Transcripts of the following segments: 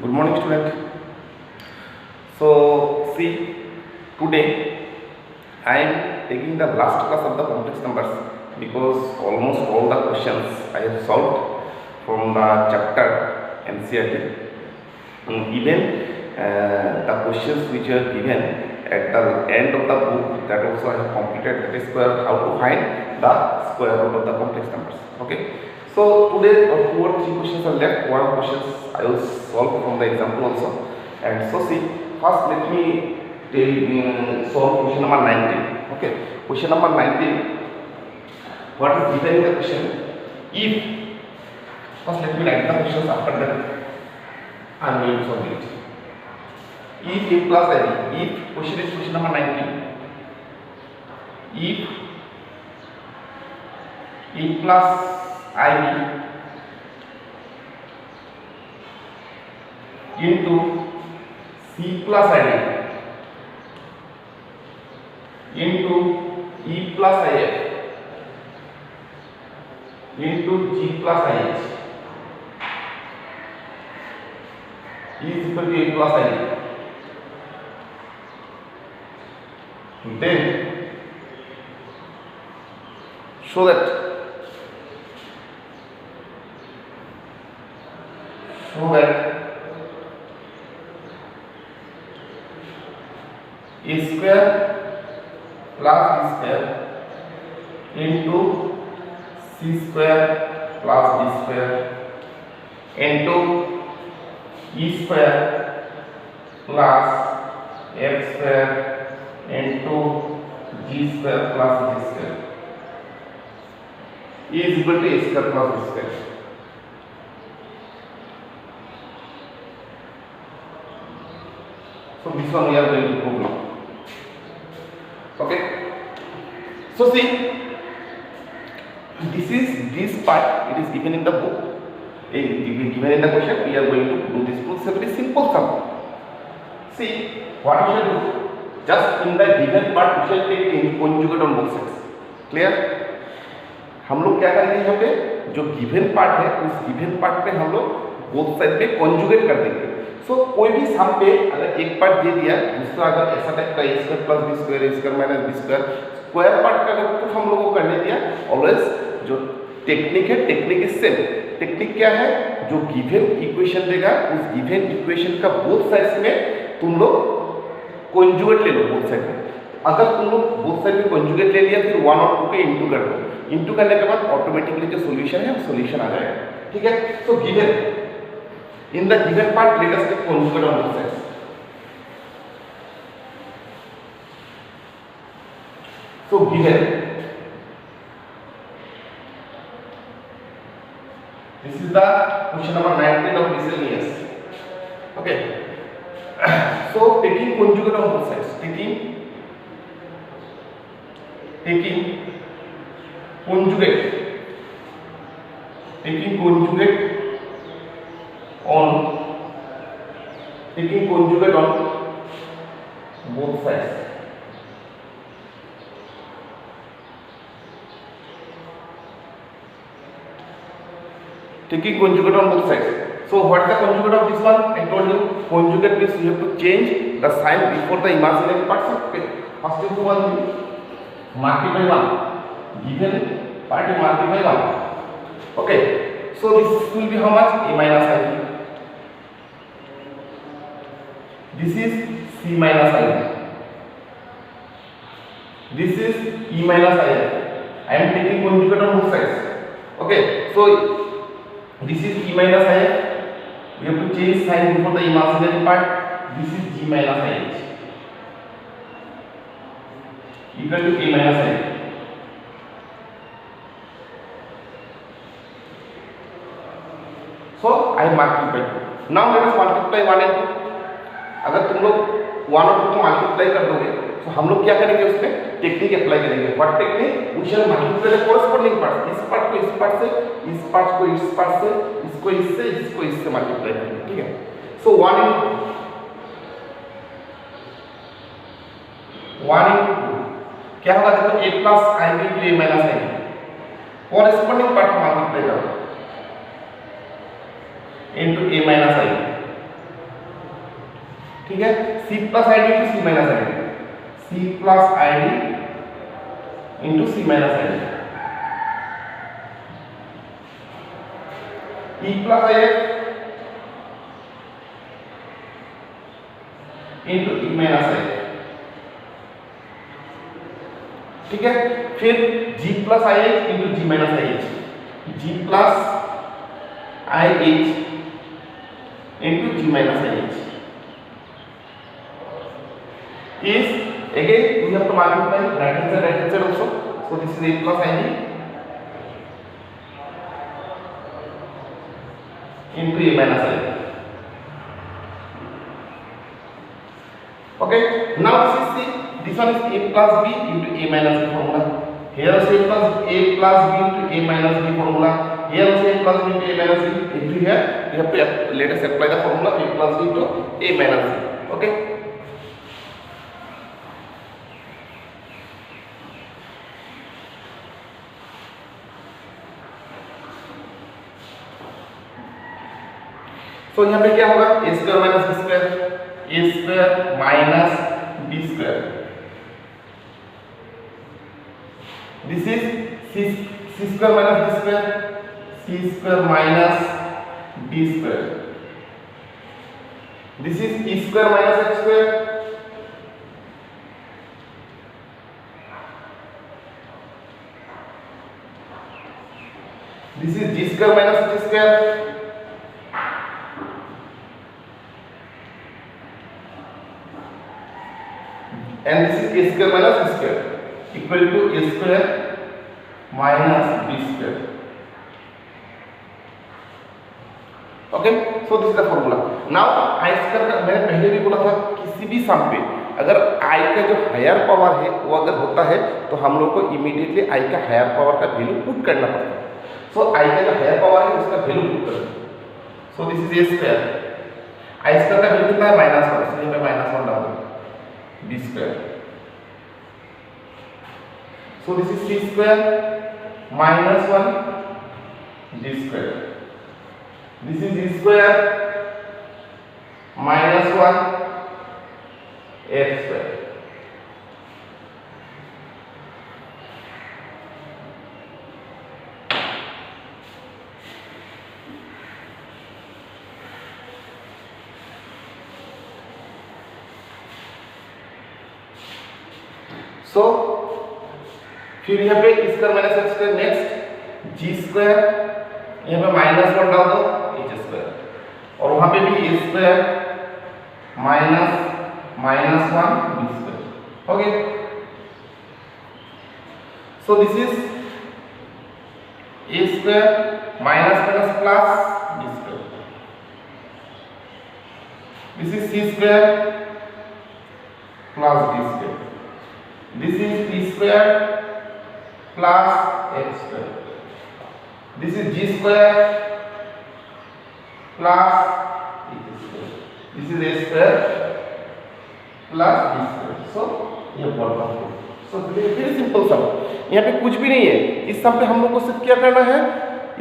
Good morning, student. So, see, today I am taking the last class of the complex numbers because almost all the questions I have solved from the chapter NCERT. Even the questions which are given at the end of the book, that also I have completed. That is how to find the square root of the complex numbers. Okay. So today 2 or 3 questions are left. One question I will solve from the example also. And so see, first let me solve question number 19. Okay, question number 19. What is given in the question? If, first let me write the questions, after that I am going to solve it. If plus I, if question is question number 19. If plus IB into C plus ID into E plus IF into G plus IH is equal to A plus ID. Then show that A square plus B square into C square plus D square into E square plus F square into G square plus D square is equal to A square plus B square. So this one we are going to prove now. Okay. So see, this part. It is given in the book. Given in the question. We are going to do this proof. It's a very simple sum. See, what we shall do? Just in the given part, we shall take conjugate on both sides. Clear? हम लोग क्या करेंगे यहाँ पे? जो given part है, उस given part पे हम लोग both side पे conjugate कर देंगे. सो कोई भी सम पे अगर एक पार्ट दे दिया, दूसरा अगर ऐसा टाइप का A square plus B square, A square minus B square, square part का अगर प्रूफ हम लोगों को करने दिया, ऑलवेज जो टेक्निक है, टेक्निक इज सेम. टेक्निक क्या है? जो गिवन इक्वेशन देगा, उस गिवन इक्वेशन का बोथ साइड्स में तुम लोग कॉन्जुगेट ले लो. बोथ साइड में अगर तुम लोग बोथ साइड में कॉन्जुगेट ले लिया, फिर 1 और 2 के इनटू कर दो. इनटू करने के बाद ऑटोमेटिकली जो सॉल्यूशन है, सॉल्यूशन आ जाएगा. ठीक है. So given in the given part, let us take conjugate on both sides. So given, this is the question number 19 of miscellaneous. Okay. So taking conjugate on both sides, taking conjugate on both sides. Taking conjugate on both sides. So what is the conjugate of this one? I told you conjugate means you have to change the sign before the imaginary parts. Okay. First you do one thing, multiply 1. Given part you multiply 1. Okay. So this will be how much? A minus I. This is C minus I. This is E minus I. I am taking conjugate on both sides. Okay. So this is E minus I. We have to change sign before the imaginary part. This is G minus IH equal to A minus I. So I multiply 2. Now let us multiply 1 and 2. अगर तुम लोग 1 और 2 को multiply कर दोगे, तो हम लोग क्या करेंगे? उसमें टेक्निक अप्लाई करेंगे. What technique? We shall multiply the corresponding part. इस पार्ट को इस पार्ट से, इस पार्ट को इस पार्ट से, इसको इससे मल्टीप्लाई करेंगे. ठीक है. सो 1 into 2 क्या होगा? देखो a plus i into a minus i. Corresponding part को मल्टीप्लाई करो into a minus I. ठीक है, c plus I D into C minus I D, c plus I D into C minus I D, e plus I X into E minus I, ठीक है। फिर g plus I H into G minus I H, g plus I H into G minus I H is again we have to multiply right hand side also, so this is a plus id into a minus id. Okay, now this one is a plus b into a minus b formula. Here also a plus b into a minus b formula. Here also a plus b into a minus b. Into here we have to let us apply the formula a plus b into a minus b. Okay. तो यहाँ पे क्या होगा, a square minus b square, a square minus b square, this is c square minus b square, c square minus d square, this is e square minus h square, this is g square minus h square, and this is a square minus b square equal to a square minus b square. Okay, so this is the formula. Now i square का मैंने पहले भी बोला था, किसी भी सम पे अगर i का जो हायर पावर है वो अगर होता है तो हम लोग को इमीडिएटली i का हायर पावर का वैल्यू पुट करना पड़ता है। सो i का जो हायर पावर है उसका वैल्यू पुट करें। सो this is a square, i square का वैल्यू कितना है -1, इसलिए मैं -1 डाल दूं, b square, so this is c square minus 1 d square, this is e square minus 1 f square. So फिर यहाँ पे square minus H square, next G square, यहाँ पे -1 डाल दो एच स्क्वायर, और वहां पे भी A square minus -1 B square. Okay, so this is A square minus plus B square, this is C square plus D square, this is p square plus h square, this is g square plus h square, this is a square plus b square. so ये formula है। So very simple सम, यहाँ पे कुछ भी नहीं है। इस सम पे हम लोग को सिर्फ क्या करना है,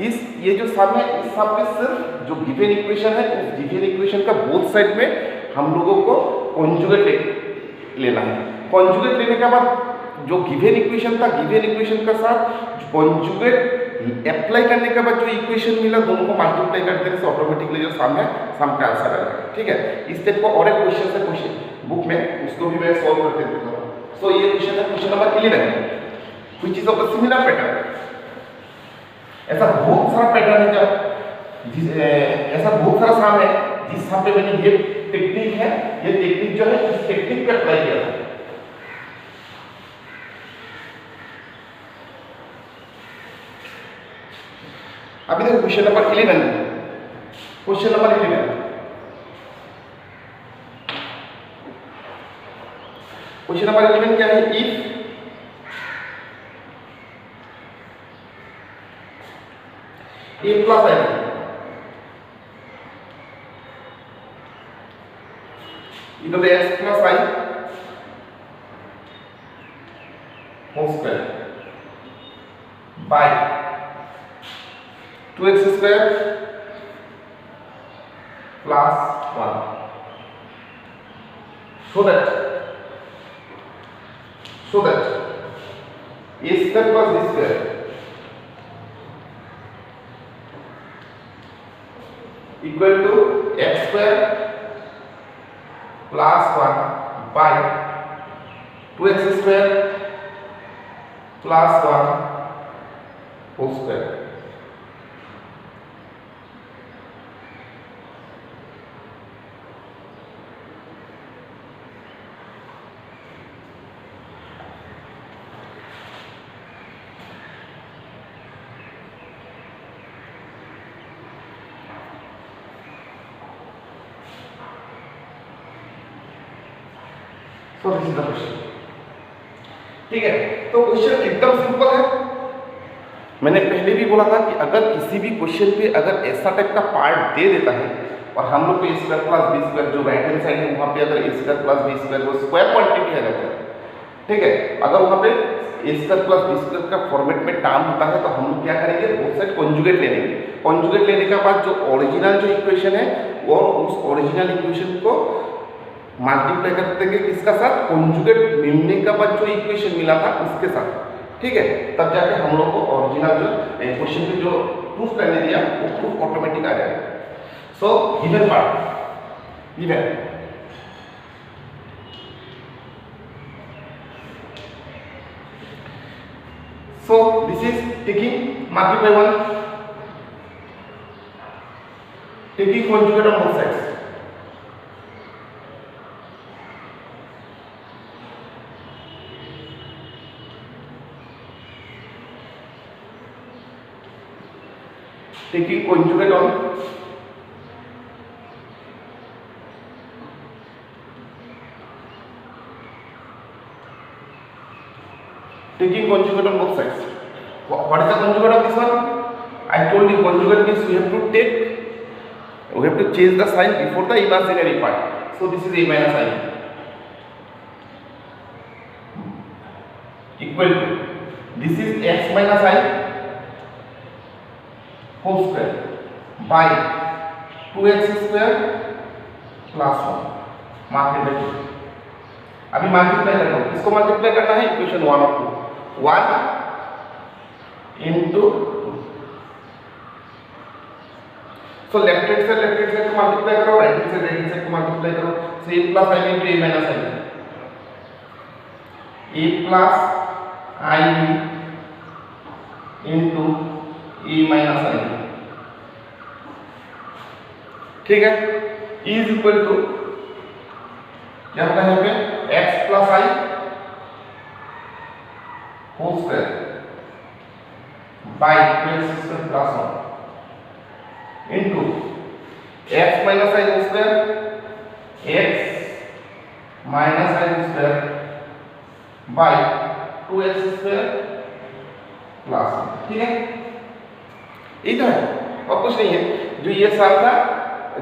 इस ये जो सम है इस सम पे सिर्फ जो गिवन इक्वेशन है उस गिवन इक्वेशन का बोथ साइड में हम लोगों को कॉन्जुगेट लेना है। कॉन्जुगेट लेने के बाद जो गिवन इक्वेशन था, गिवन इक्वेशन का साथ कॉन्जुगेट अप्लाई करने के बाद जो इक्वेशन मिला दोनों को मल्टीप्लाई कर देने से ऑटोमेटिकली जो सम है सम का आंसर आ जाएगा। ठीक है, इस टाइप का और एक क्वेश्चन है क्वेश्चन बुक में, उसको भी मैं सॉल्व करके देता हूँ। सो ये क्वेश्चन है question number 11 which is of the similar pattern. ऐसा बहुत सारा पैटर्न है जब ऐसा बहुत सारा सम है जिस सम पे मैंने ये टेक्निक है, ये टेक्निक जो है इस टेक्निक पे अप्लाई किया था। अभी देखो question number 11, question number 11, question number 11 क्या है, if a plus i into the x plus I whole square by 2x square plus 1 so that a square plus b square equal to x square plus 1 by 2x square plus 1 whole square. So this is the question. ठीक है, तो question एकदम simple है। मैंने पहले भी बोला था कि अगर किसी भी क्वेश्चन पे अगर ऐसा टाइप का पार्ट दे देता है और हम लोग को ए स्क्वायर प्लस बी स्क्वायर जो राइट हैंड साइड है वहाँ पे अगर ए स्क्वायर प्लस बी स्क्वायर वो स्क्वायर क्वांटिटी आ जाता है, ठीक है, अगर वहाँ पे ए स्क्वायर प्लस बी स्क्वायर का फॉर्मेट में टर्म होता है तो हम लोग क्या करेंगे, बोथ साइड कॉन्जुगेट ले लेंगे। कॉन्जुगेट लेने के बाद जो ओरिजिनल जो इक्वेशन है वो उस ओरिजिनल इक्वेशन को मल्टीप्लाई कर देंगे किसका साथ, कॉन्जुगेट मिलने का बाद जो इक्वेशन मिला था उसके साथ, ठीक है, तब जाके हम लोग को ओरिजिनल जो क्वेश्चन पे जो प्रूफ करने दिया वो प्रूफ ऑटोमेटिक आ जाएगा। सो given part given, so this is taking multiply 1, taking conjugate on both sides, taking conjugate on both sides. What is the conjugate of this one? I told you conjugate means we have to change the sign before the imaginary part. So this is a minus I equal to, this is x minus I whole square by 2x square plus 1 multiply. अभी multiply करना है, इसको multiply करना है equation 1 और 2, 1 into 2। So left hand side को multiply करो, right hand side को मल्टीप्लाई करो। सो a plus i into a minus i, a plus i into a minus i, ठीक है, e इज इक्वल टू क्या होता है यहाँ पे x plus i whole square by 2x square plus 1 into x minus i whole square, x minus i whole square by 2x square plus 1, ठीक है, इधर और कुछ नहीं है। जो ये साल था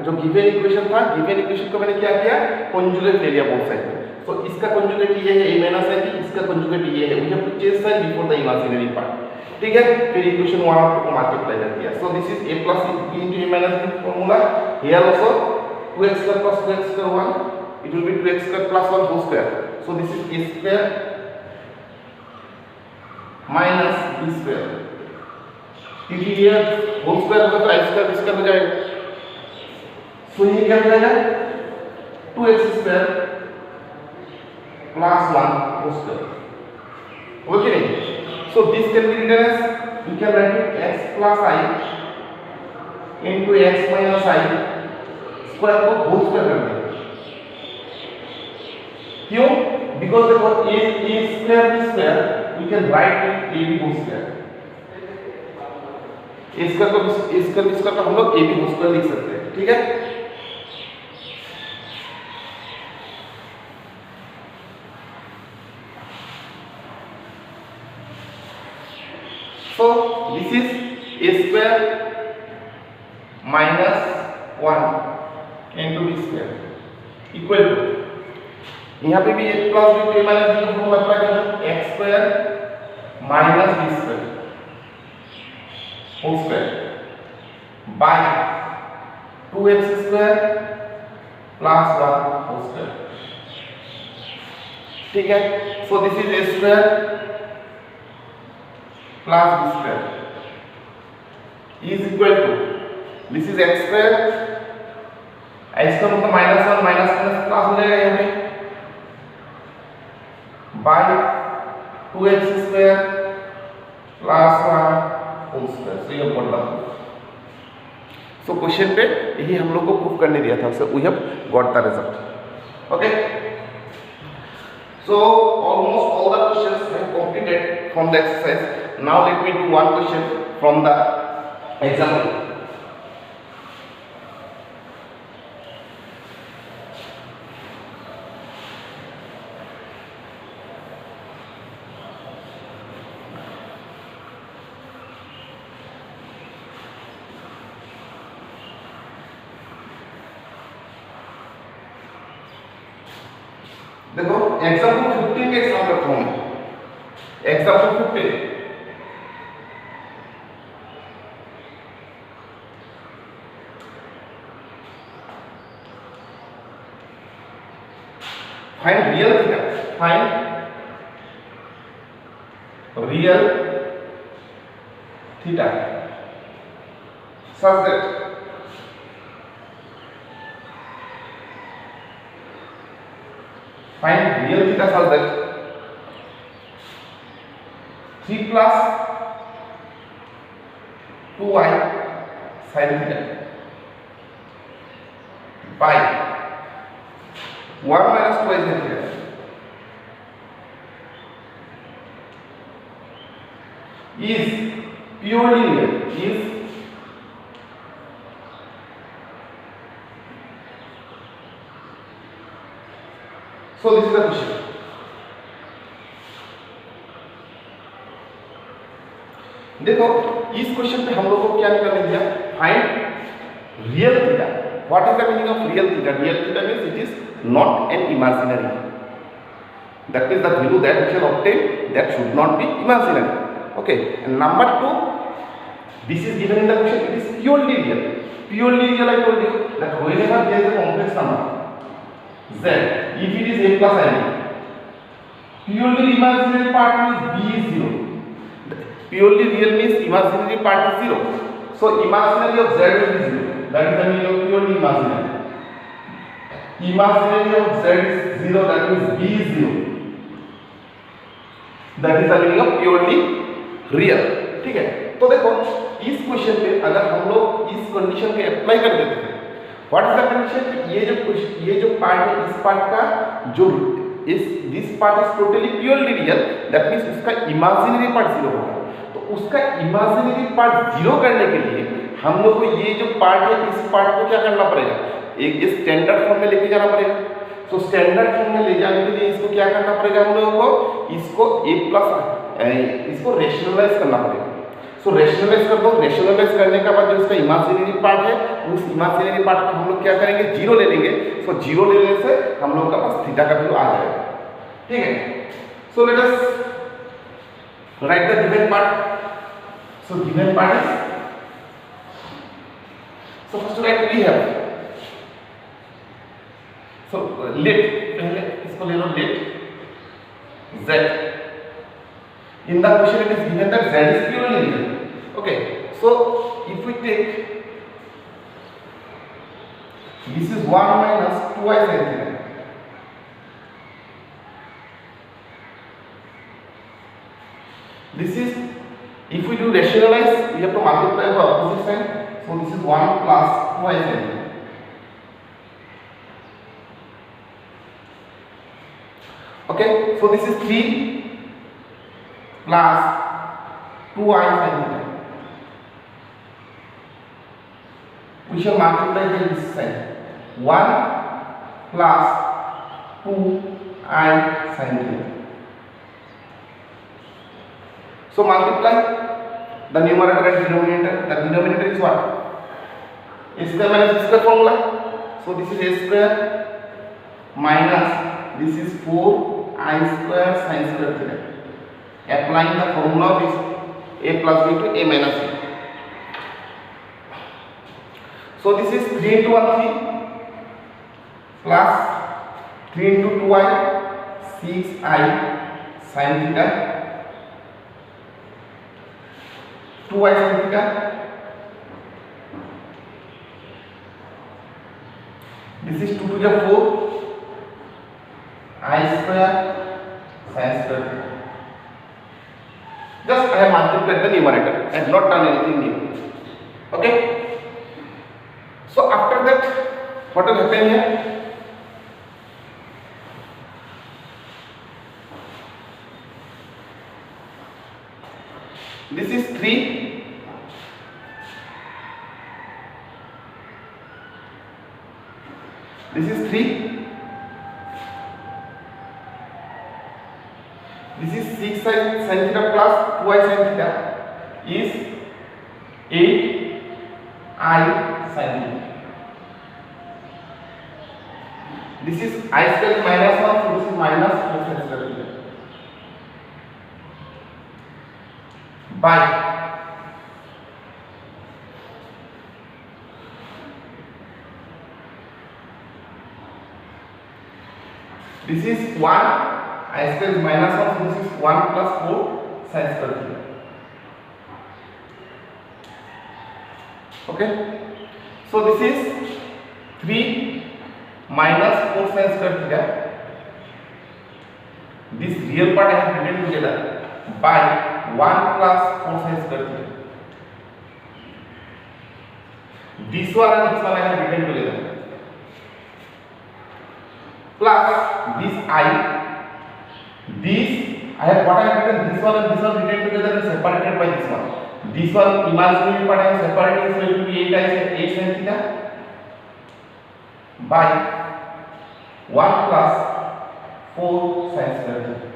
जो गिवन इक्वेशन था, गिवन इक्वेशन को मैंने क्या किया, कॉन्जुगेट ले लिया बोथ साइड में। तो इसका कॉन्जुगेट ये है a माइनस i, इसका कॉन्जुगेट ये है, we have to change sign before the imaginary part, ठीक है। फिर इक्वेशन 1 और 2 को मल्टीप्लाई कर दिया। So this is a plus b into a minus b formula. Here also 2x square plus 2x square 1, it will be 2x square plus 1 whole square. So this is a square minus b square, क्योंकि ये whole square होगा तो i square b square हो जाएगा। सो ये क्या हो जाएगा 2x square plus 1 whole square, okay नहीं। So this can be written as, we can write it x plus i into x minus i square को होल स्क्वायर कर देंगे। क्यों? बिकॉज देखो a square b square we can write it ab whole square, a square को b square को हम लोग ab whole square लिख सकते हैं, ठीक है। So this is a square minus 1 into b square equal to, यहाँ पे भी a plus b to a minus b को फॉर्मूला अप्लाई करना, x square minus b square whole square by 2x square plus 1 whole square। ठीक है। So this is A square plus B square is equal to this is x square, x का मतलब -1 minus plus हो जाएगा यहाँ पे by 2x square plus 1 whole square. So ये बोल रहा हूँ। सो क्वेश्चन पे यही हम लोग को प्रूफ करने दिया था। So we have got the result. Okay, so almost all the questions I have completed from the exercise. Now let me do one question from the example. देखो एग्जाम्पल 15 के हिसाब रखता हूं। Example 15 find real theta, find real theta such that find real theta such that 3 plus 2y sin theta by 1 minus 2y sin theta is purely real, is so this is the question. देखो इस question पे हम लोग को क्या निकालने दिया, find real theta. What is the meaning of real theta? Real theta means it is not an imaginary, that means the value that we shall obtain that should not be imaginary. Okay, and number 2, this is given in the question, it is purely real. Purely real, I told you that whenever there is a complex number z, if it is a plus n, purely imaginary part means b is 0. Purely real means imaginary part is 0. So imaginary of z will be 0. That is the meaning of purely imaginary. Imaginary of z is 0. That means b is 0. That is the meaning of purely real. ठीक है। तो देखो इस question पे अगर हम लोग इस कंडीशन पे अप्लाई कर देते हैं, व्हाट इज द कंडीशन? ये जो पार्ट है, इस पार्ट का जो this part is totally purely real, that means उसका इमेजिनरी पार्ट 0 होगा। तो उसका इमेजिनरी पार्ट 0 करने के लिए हम लोग को ये जो पार्ट है, इस पार्ट को क्या करना पड़ेगा? एक स्टैंडर्ड फॉर्म में लेके जाना पड़ेगा। तो स्टैंडर्ड फॉर्म में ले जाने के लिए इसको क्या करना पड़ेगा? हम लोगों को इसको इसको रेशनलाइज करना पड़ेगा। सो रेशनलाइज कर दो। रेशनलाइज करने के बाद जो इसका इमेजिनरी पार्ट है, उस इमेजिनरी पार्ट को हम लोग क्या करेंगे? 0 ले लेंगे। सो 0 लेने से हम लोग का पास थीटा का वैल्यू आ जाएगा। ठीक है। So let us write the given part. So given part is, so first write we have, so let, पहले इसको ले लो let z. In the question it is given that z is purely real. Okay, so if we take this is 1 minus 2y sin theta, this is, if we do rationalize, we have to multiply by opposite sign. So this is 1 plus 2y sin theta. Okay, so this is 3 plus 2y sin theta. We shall multiply by this side. 1 plus 2i sin theta. So multiply the numerator and denominator. The denominator is what? A square minus b square formula. So this is a square minus this is 4i square sin square theta. Applying the formula of a plus b to a minus b. So this is 3 into 1 3 plus 3 into 2y 6i sin theta 2i sin theta. This is 2 to the 4 I square sin square theta. Just I have multiplied the numerator. I have not done anything new. Okay. So after that, what will happen here? This is 3. This is 3. This is 6i sin theta plus 2i sin theta is 8i sin theta. This is I square minus 1, so this is minus 4 sin square theta. By this is 1 I square is minus 1, so this is 1 plus 4 sin square theta. Okay, so this is 3 minus 4 sin square theta. This real part I have written together by 1 plus 4 sin square theta. This one and this one I have written together plus this I. This I have what I have written, this one and this one written together and separated by this one. This one imaginary part I am separating, so it will be 8 sin theta by 1 plus 4 sin square theta.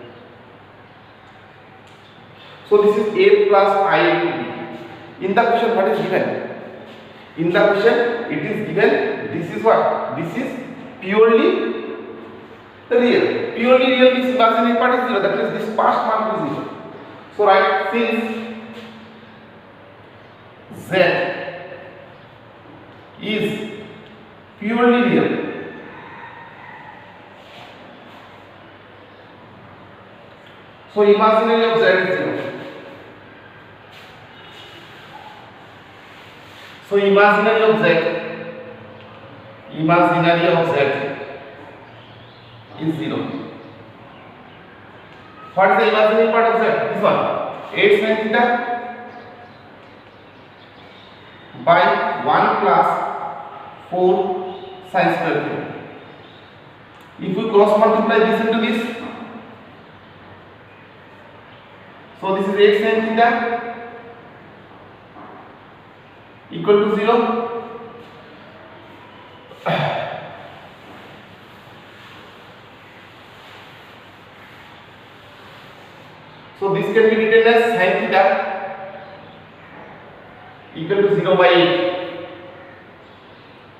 So this is a plus I into b. In the question what is given? In the question it is given, this is what? This is purely real. Purely real means imaginary part is 0. That means this past mark is 0. So write since z is purely real, so imaginary of z is 0. So imaginary of z is 0. What is the imaginary part of z? This one, 8 sin theta by 1 plus 4 sin square theta. If we cross multiply this into this, so this is 8 sin theta equal to 0. So this can be written as sin theta equal to 0 by 8.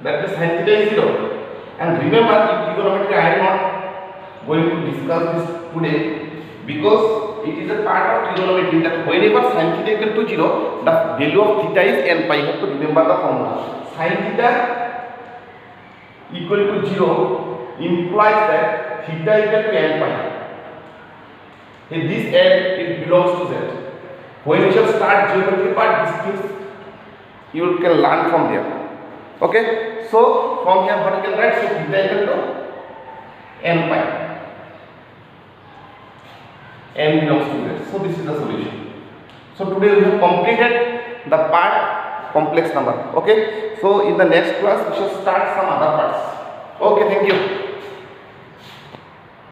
That is sin theta is 0. And remember, in trigonometry I am not going to discuss this today because it is a part of trigonometry that whenever sin theta equal to 0, the value of theta is n pi. You have to remember the formula. Sin theta equal to 0 implies that theta equal to n pi. In this n, it belongs to z. When you shall start geometry part, these things you can learn from there. Okay, so from here what you can write? So theta equal to n pi. N belongs to z. So this is the solution. So today we have completed the part complex number. Okay, so in the next class we shall start some other parts. Okay, thank you.